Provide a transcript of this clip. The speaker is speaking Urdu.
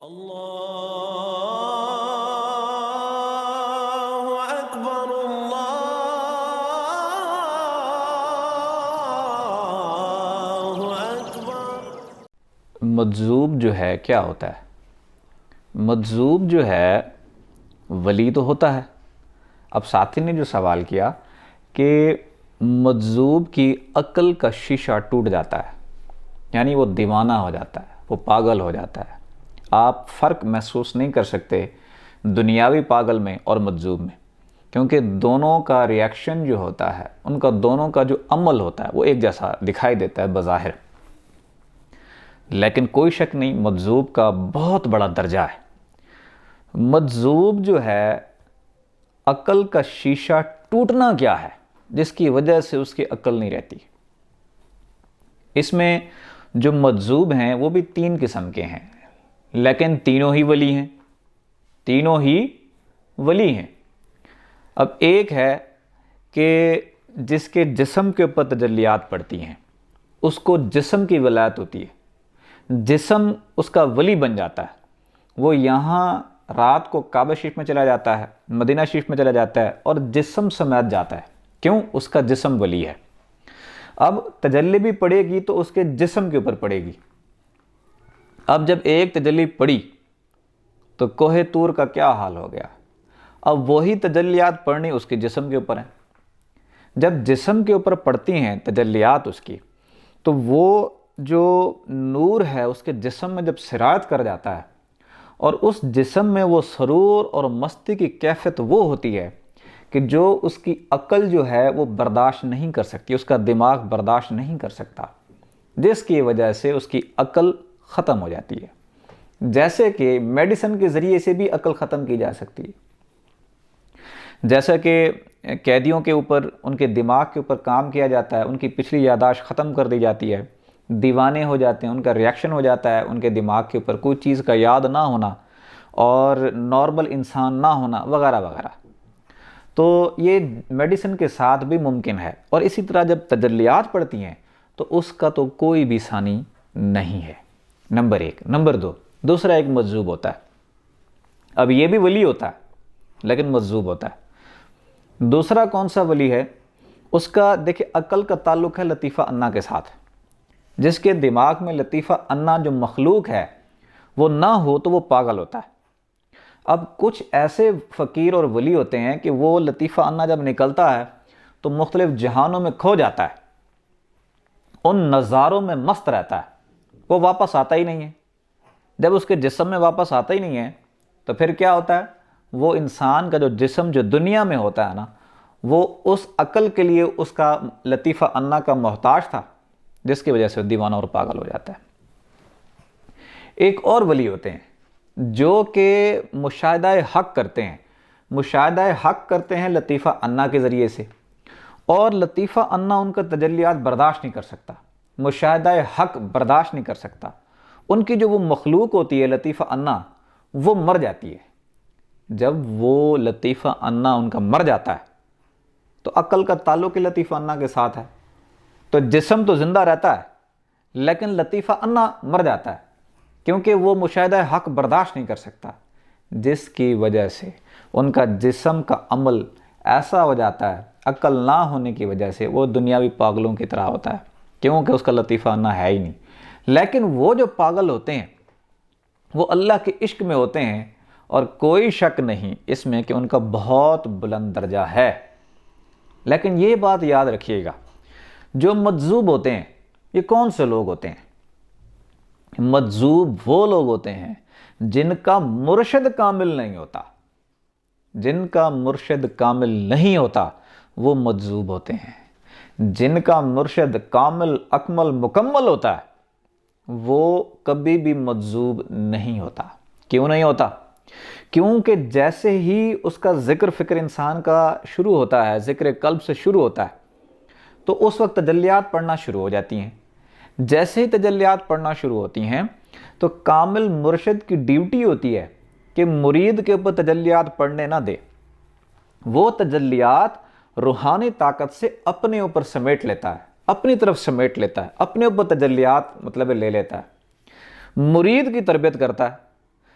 اللہ اکبر اللہ اکبر۔ مجذوب جو ہے کیا ہوتا ہے؟ مجذوب جو ہے ولی تو ہوتا ہے۔ اب ساتھی نے جو سوال کیا کہ مجذوب کی عقل کا شیشہ ٹوٹ جاتا ہے، یعنی وہ دیوانہ ہو جاتا ہے، وہ پاگل ہو جاتا ہے۔ آپ فرق محسوس نہیں کر سکتے دنیاوی پاگل میں اور مجذوب میں، کیونکہ دونوں کا ریاکشن جو ہوتا ہے، ان کا دونوں کا جو عمل ہوتا ہے وہ ایک جیسا دکھائی دیتا ہے بظاہر، لیکن کوئی شک نہیں مجذوب کا بہت بڑا درجہ ہے۔ مجذوب جو ہے عقل کا شیشہ ٹوٹنا کیا ہے جس کی وجہ سے اس کی عقل نہیں رہتی؟ اس میں جو مجذوب ہیں وہ بھی تین قسم کے ہیں، لیکن تینوں ہی ولی ہیں، تینوں ہی ولی ہیں۔ اب ایک ہے کہ جس کے جسم کے اوپر تجلیات پڑتی ہیں، اس کو جسم کی ولایت ہوتی ہے، جسم اس کا ولی بن جاتا ہے۔ وہ یہاں رات کو کعبہ شریف میں چلا جاتا ہے، مدینہ شریف میں چلا جاتا ہے اور جسم سمیت جاتا ہے، کیوں؟ اس کا جسم ولی ہے۔ اب تجلی بھی پڑے گی تو اس کے جسم کے اوپر پڑے گی۔ اب جب ایک تجلی پڑی تو کوہ طور کا کیا حال ہو گیا؟ اب وہی تجلیات پڑھنی اس کے جسم کے اوپر ہیں۔ جب جسم کے اوپر پڑتی ہیں تجلیات اس کی، تو وہ جو نور ہے اس کے جسم میں جب سرایت کر جاتا ہے، اور اس جسم میں وہ سرور اور مستی کی کیفیت وہ ہوتی ہے کہ جو اس کی عقل جو ہے وہ برداشت نہیں کر سکتی، اس کا دماغ برداشت نہیں کر سکتا، جس کی وجہ سے اس کی عقل ختم ہو جاتی ہے۔ جیسے کہ میڈیسن کے ذریعے سے بھی عقل ختم کی جا سکتی ہے، جیسا کہ قیدیوں کے اوپر، ان کے دماغ کے اوپر کام کیا جاتا ہے، ان کی پچھلی یادداشت ختم کر دی جاتی ہے، دیوانے ہو جاتے ہیں، ان کا ریاکشن ہو جاتا ہے، ان کے دماغ کے اوپر کوئی چیز کا یاد نہ ہونا اور نارمل انسان نہ ہونا وغیرہ وغیرہ۔ تو یہ میڈیسن کے ساتھ بھی ممکن ہے، اور اسی طرح جب تجلیات پڑتی ہیں تو اس کا تو کوئی بھی ثانی نہیں ہے۔ نمبر ایک۔ نمبر دو، دوسرا ایک مجذوب ہوتا ہے۔ اب یہ بھی ولی ہوتا ہے لیکن مجذوب ہوتا ہے۔ دوسرا کون سا ولی ہے؟ اس کا دیکھیں عقل کا تعلق ہے لطیفہ انا کے ساتھ۔ جس کے دماغ میں لطیفہ انا جو مخلوق ہے وہ نہ ہو تو وہ پاگل ہوتا ہے۔ اب کچھ ایسے فقیر اور ولی ہوتے ہیں کہ وہ لطیفہ انا جب نکلتا ہے تو مختلف جہانوں میں کھو جاتا ہے، ان نظاروں میں مست رہتا ہے، وہ واپس آتا ہی نہیں ہے۔ جب اس کے جسم میں واپس آتا ہی نہیں ہے تو پھر کیا ہوتا ہے؟ وہ انسان کا جو جسم جو دنیا میں ہوتا ہے نا، وہ اس عقل کے لیے اس کا لطیفہ انا کا محتاج تھا، جس کی وجہ سے دیوانہ اور پاگل ہو جاتا ہے۔ ایک اور ولی ہوتے ہیں جو کہ مشاہدہ حق کرتے ہیں، مشاہدہ حق کرتے ہیں لطیفہ انا کے ذریعے سے، اور لطیفہ انا ان کا تجلیات برداشت نہیں کر سکتا، مشاہدہ حق برداشت نہیں کر سکتا۔ ان کی جو وہ مخلوق ہوتی ہے لطیفہ انا، وہ مر جاتی ہے۔ جب وہ لطیفہ انا ان کا مر جاتا ہے تو عقل کا تعلق لطیفہ انا کے ساتھ ہے، تو جسم تو زندہ رہتا ہے لیکن لطیفہ انا مر جاتا ہے، کیونکہ وہ مشاہدہ حق برداشت نہیں کر سکتا، جس کی وجہ سے ان کا جسم کا عمل ایسا ہو جاتا ہے، عقل نہ ہونے کی وجہ سے وہ دنیاوی پاگلوں کی طرح ہوتا ہے، کیونکہ اس کا لطیفہ انا ہے ہی نہیں۔ لیکن وہ جو پاگل ہوتے ہیں وہ اللہ کے عشق میں ہوتے ہیں، اور کوئی شک نہیں اس میں کہ ان کا بہت بلند درجہ ہے۔ لیکن یہ بات یاد رکھیے گا، جو مجذوب ہوتے ہیں یہ کون سے لوگ ہوتے ہیں؟ مجذوب وہ لوگ ہوتے ہیں جن کا مرشد کامل نہیں ہوتا، جن کا مرشد کامل نہیں ہوتا وہ مجذوب ہوتے ہیں۔ جن کا مرشد کامل اکمل مکمل ہوتا ہے وہ کبھی بھی مجذوب نہیں ہوتا۔ کیوں نہیں ہوتا؟ کیونکہ جیسے ہی اس کا ذکر فکر انسان کا شروع ہوتا ہے، ذکر قلب سے شروع ہوتا ہے، تو اس وقت تجلیات پڑھنا شروع ہو جاتی ہیں۔ جیسے ہی تجلیات پڑھنا شروع ہوتی ہیں تو کامل مرشد کی ڈیوٹی ہوتی ہے کہ مرید کے اوپر تجلیات پڑھنے نہ دے، وہ تجلیات روحانی طاقت سے اپنے اوپر سمیٹ لیتا ہے، اپنی طرف سمیٹ لیتا ہے، اپنے اوپر تجلیات مطلب لے لیتا ہے، مرید کی تربیت کرتا ہے،